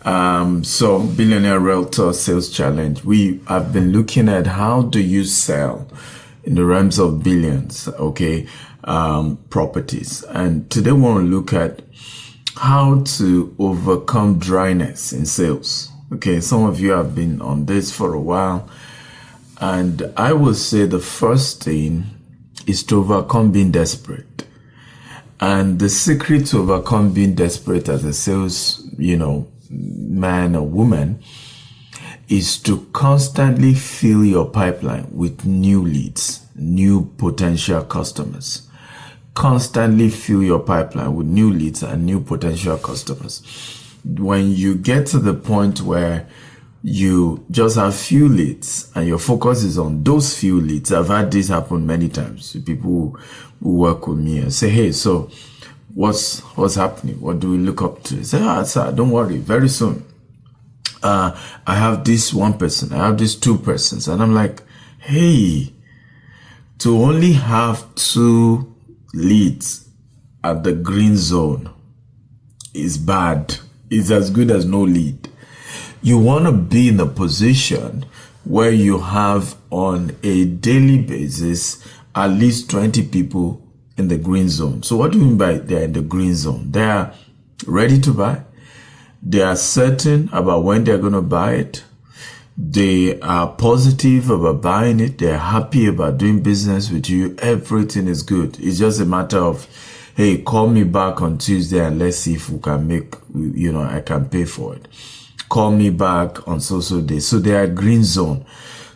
So Billionaire Realtor Sales Challenge. We have been looking at how do you sell in the realms of billions, okay, properties. And today we want to look at how to overcome dryness in sales. Okay, some of you have been on this for a while. And I would say the first thing is to overcome being desperate. And the secret to overcome being desperate as a sales, man or woman is to constantly fill your pipeline with new leads, new potential customers. Constantly fill your pipeline with new leads and new potential customers. When you get to the point where you just have few leads and your focus is on those few leads. I've had this happen many times. People who work with me and say, hey, so what's happening? What do we look up to? I say, sir, don't worry, very soon. I have this one person, I have these two persons. And I'm like, hey, to only have 2 leads at the green zone is bad. It's as good as no lead. You want to be in a position where you have on a daily basis at least 20 people in the green zone. So what do you mean by they're in the green zone? They are ready to buy. They are certain about when they're going to buy it. They are positive about buying it. They're happy about doing business with you. Everything is good. It's just a matter of, hey, call me back on Tuesday and let's see if we can make, I can pay for it. Call me back on so day. So they are green zone.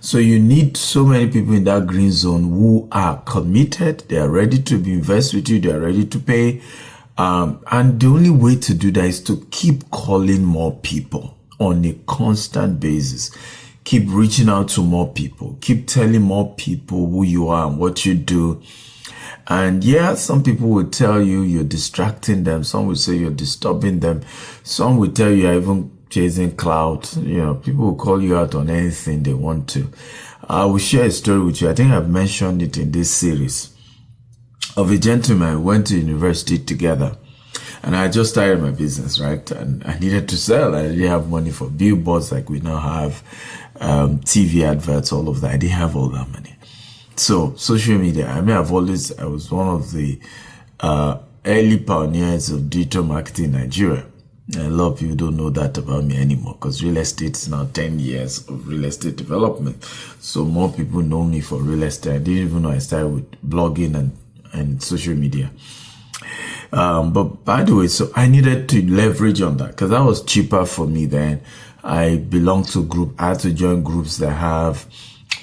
So you need so many people in that green zone who are committed. They are ready to be invest with you. They are ready to pay. And the only way to do that is to keep calling more people on a constant basis. Keep reaching out to more people. Keep telling more people who you are and what you do. And yeah, some people will tell you you're distracting them. Some will say you're disturbing them. Some will tell you you're even chasing clout. People will call you out on anything they want to. I will share a story with you. I think I've mentioned it in this series of a gentleman who went to university together. And I just started my business, right? And I needed to sell. I didn't have money for billboards like we now have, TV adverts, all of that. I didn't have all that money. So social media, I was one of the early pioneers of digital marketing in Nigeria. And a lot of people don't know that about me anymore because real estate is now 10 years of real estate development. So more people know me for real estate. I didn't even know I started with blogging and social media. But by the way, so I needed to leverage on that because that was cheaper for me then. I belong to a group. I had to join groups that have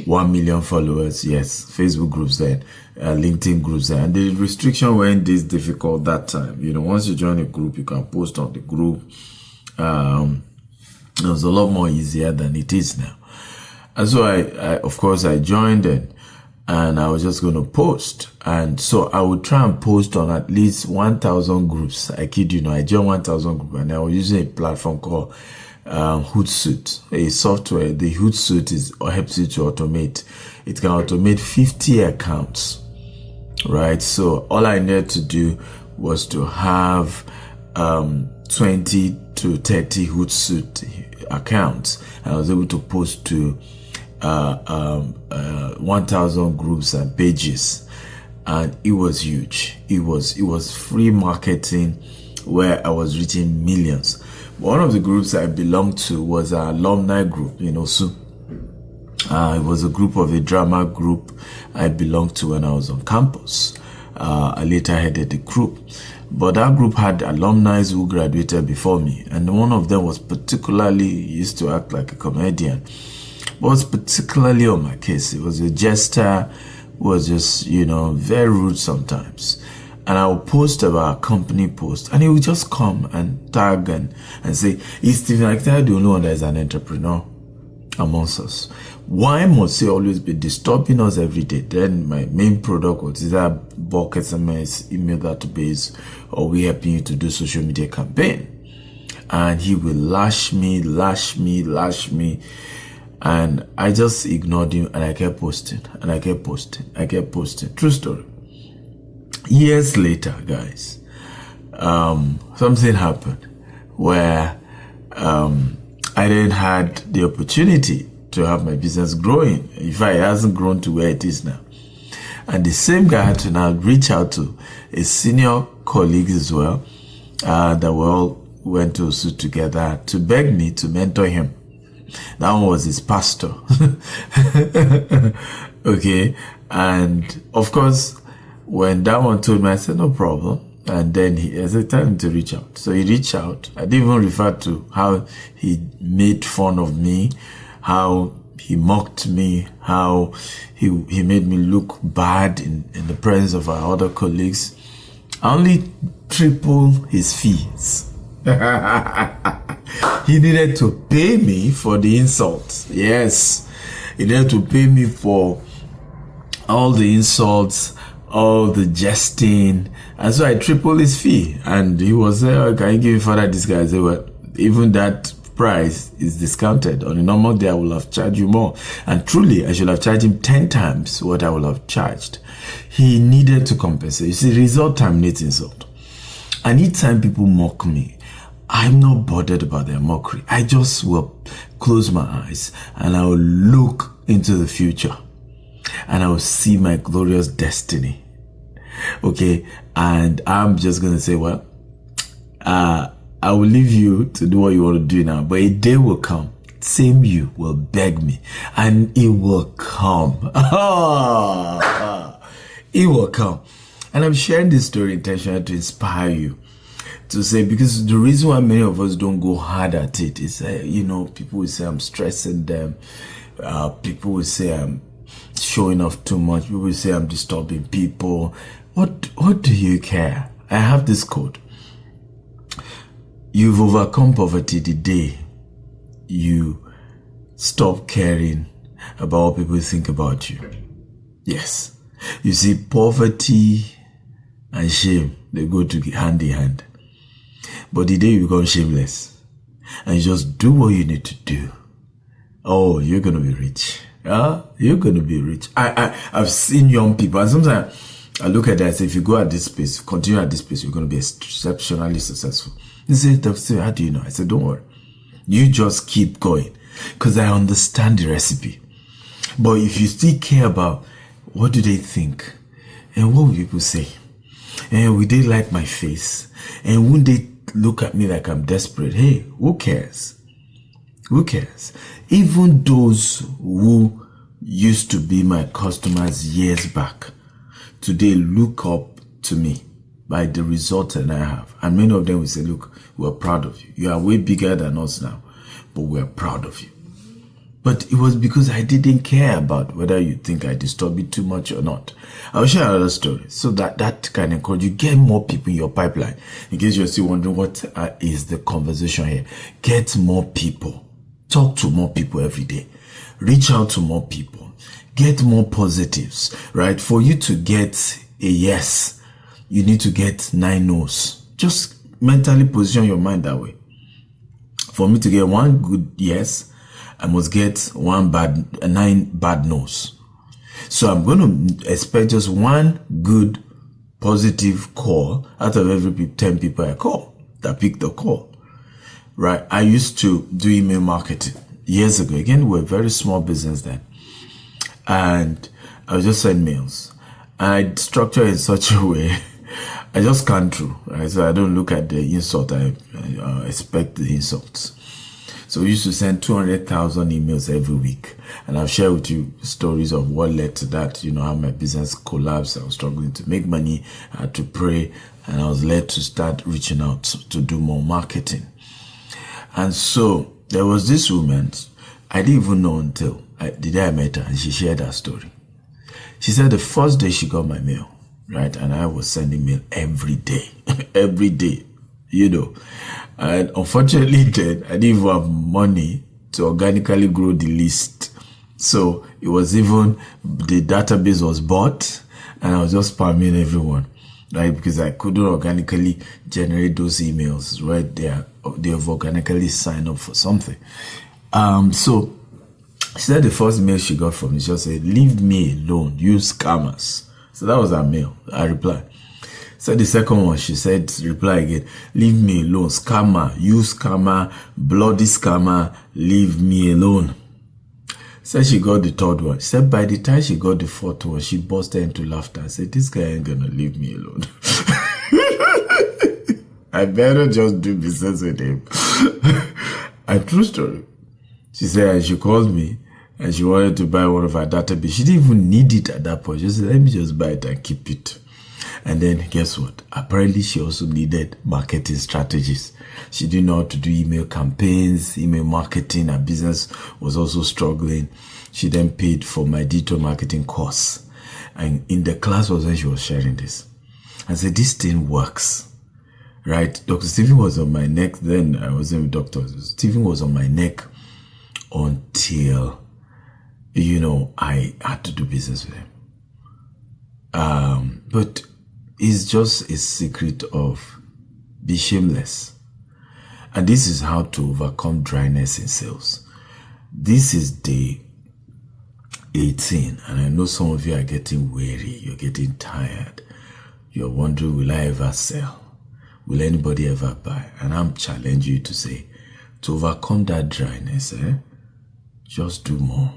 1 million followers. Yes, Facebook groups then, LinkedIn groups then. And the restriction weren't this difficult that time. Once you join a group, you can post on the group. It was a lot more easier than it is now. And so I of course, I joined and I was just going to post. And so I would try and post on at least 1,000 groups. I kid you not, I joined 1,000 groups and I was using a platform called Hootsuite, a software. The Hootsuite helps you to automate. It can automate 50 accounts, right? So all I needed to do was to have 20 to 30 Hootsuite accounts, and I was able to post to 1,000 groups and pages, and it was huge. It was free marketing where I was reaching millions. One of the groups I belonged to was an alumni group, so it was a group of a drama group I belonged to when I was on campus. I later headed the group, but that group had alumni who graduated before me, and one of them was particularly used to act like a comedian, but was particularly on my case. It was a jester who was just, very rude sometimes. And I would post about a company post, and he would just come and tag and say, is Stephen AKINTAYO the only one that is an entrepreneur amongst us? Why must he always be disturbing us every day? Then my main product was either bulk SMS, email database, or we helping you to do social media campaign. And he will lash me. And I just ignored him and I kept posting. True story. Years later, guys, something happened where I then had the opportunity to have my business growing. In fact, it hasn't grown to where it is now. And the same guy had to now reach out to a senior colleague as well, that we all went to suit together to beg me to mentor him. That one was his pastor. Okay. And of course, when that one told me, I said, no problem. And then I said, tell him to reach out. So he reached out. I didn't even refer to how he made fun of me, how he mocked me, how he made me look bad in the presence of our other colleagues. I only tripled his fees. He needed to pay me for the insults. Yes, he needed to pay me for all the insults, all the jesting. And so I tripled his fee. And he was there, oh, can you give me further discount? I said, well, even that price is discounted. On a normal day, I will have charged you more. And truly, I should have charged him 10 times what I would have charged. He needed to compensate. You see, result terminates insult. And each time people mock me, I'm not bothered about their mockery. I just will close my eyes and I will look into the future and I will see my glorious destiny. Okay. And I'm just going to say, well, I will leave you to do what you want to do now, but a day will come. Same you will beg me and it will come. It will come. And I'm sharing this story intentionally to inspire you. To say, because the reason why many of us don't go hard at it is, people will say I'm stressing them. People will say I'm showing off too much. People will say I'm disturbing people. What do you care? I have this quote. You've overcome poverty the day you stop caring about what people think about you. Yes. You see, poverty and shame, they go hand in hand. But the day you become shameless and you just do what you need to do, oh, you're going to be rich. You're going to be rich. I've seen young people, and sometimes I look at that and say, if you go at this pace, continue at this pace, you're going to be exceptionally successful. They say, how do you know? I said, don't worry. You just keep going because I understand the recipe. But if you still care about what do they think and what will people say, and will they like my face, and won't they look at me like I'm desperate? Hey, who cares? Who cares? Even those who used to be my customers years back, today look up to me by the result that I have. And many of them will say, look, we're proud of you. You are way bigger than us now, but we're proud of you. But it was because I didn't care about whether you think I disturb you too much or not. I'll share another story so that can encourage you. Get more people in your pipeline. In case you're still wondering what is the conversation here. Get more people. Talk to more people every day. Reach out to more people. Get more positives, right? For you to get a yes, you need to get 9 no's. Just mentally position your mind that way. For me to get one good yes, I must get 9 bad no's. So I'm going to expect just one good positive call out of every 10 people I call that pick the call, right? I used to do email marketing years ago. Again, we're a very small business then. And I would just send mails. I structure it in such a way, I just scan through, right? So I don't look at the insult. I expect the insults. So we used to send 200,000 emails every week. And I'll share with you stories of what led to that. How my business collapsed. I was struggling to make money. I had to pray. And I was led to start reaching out to do more marketing. And so there was this woman. I didn't even know until the day I met her and she shared her story. She said the first day she got my mail, right? And I was sending mail every day. Every day. And unfortunately then, I didn't even have money to organically grow the list. So it was even, the database was bought and I was just spamming everyone, right? Because I couldn't organically generate those emails, right? They have organically signed up for something. So she said the first mail she got from me, she just said, leave me alone, you scammers. So that was her mail. I replied. So the second one, she said, reply again, leave me alone, scammer, you scammer, bloody scammer, leave me alone. So she got the third one. She said by the time she got the fourth one, she busted into laughter and said, this guy ain't gonna leave me alone. I better just do business with him. And true story. She said, and she called me and she wanted to buy one of her database. She didn't even need it at that point. She said, let me just buy it and keep it. And then guess what? Apparently she also needed marketing strategies. She didn't know how to do email campaigns, email marketing. Her business was also struggling. She then paid for my digital marketing course. And in the class was when she was sharing this. I said, this thing works, right? Dr. Stephen was on my neck. Then I wasn't with Dr. Stephen was on my neck until, you know, I had to do business with him. But it's just a secret of be shameless. And this is how to overcome dryness in sales. This is day 18. And I know some of you are getting weary. You're getting tired. You're wondering, will I ever sell? Will anybody ever buy? And I'm challenging you to say, to overcome that dryness, just do more.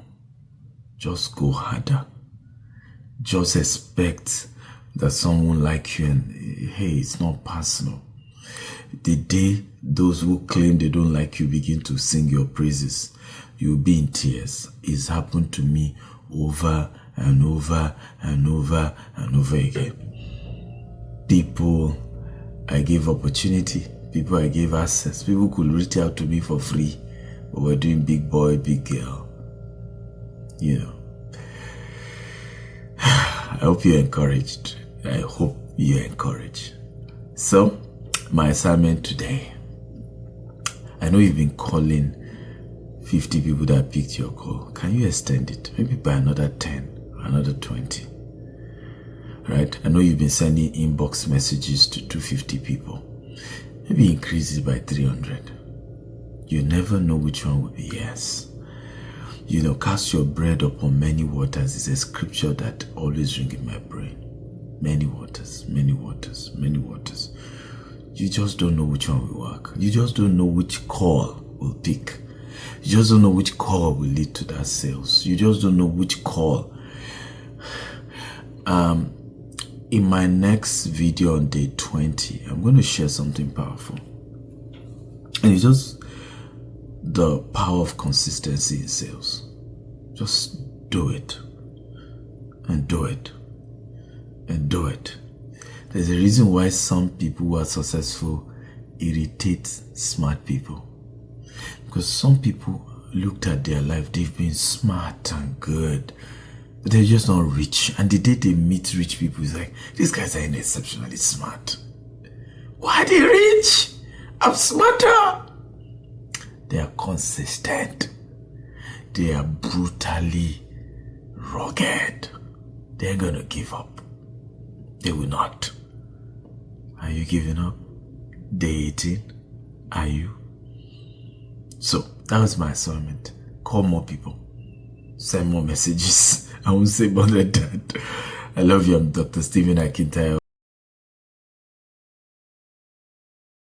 Just go harder. Just expect that someone like you, and hey, it's not personal. The day those who claim they don't like you begin to sing your praises, you'll be in tears. It's happened to me over and over and over and over again. People I gave opportunity, people I gave access, people could reach out to me for free, but we're doing big boy, big girl. You know. I hope you're encouraged. I hope you're encouraged. So, my assignment today. I know you've been calling 50 people that picked your call. Can you extend it? Maybe by another 10, another 20. Right? I know you've been sending inbox messages to 250 people. Maybe increase it by 300. You never know which one will be yes. You know, cast your bread upon many waters is a scripture that always rings in my brain. Many waters, many waters, many waters. You just don't know which one will work. You just don't know which call will pick. You just don't know which call will lead to that sales. You just don't know which call. In my next video on day 20, I'm going to share something powerful. And it's just the power of consistency in sales. Just do it. And do it. And do it. There's a reason why some people who are successful irritate smart people. Because some people looked at their life, they've been smart and good, but they're just not rich. And the day they meet rich people, it's like, these guys are exceptionally smart. Why are they rich? I'm smarter. They are consistent. They are brutally rugged. They're gonna give up. They will not. Are you giving up? Day 18? Are you? So, that was my assignment. Call more people. Send more messages. I won't say more than that. I love you. I'm Dr. Stephen AKINTAYO.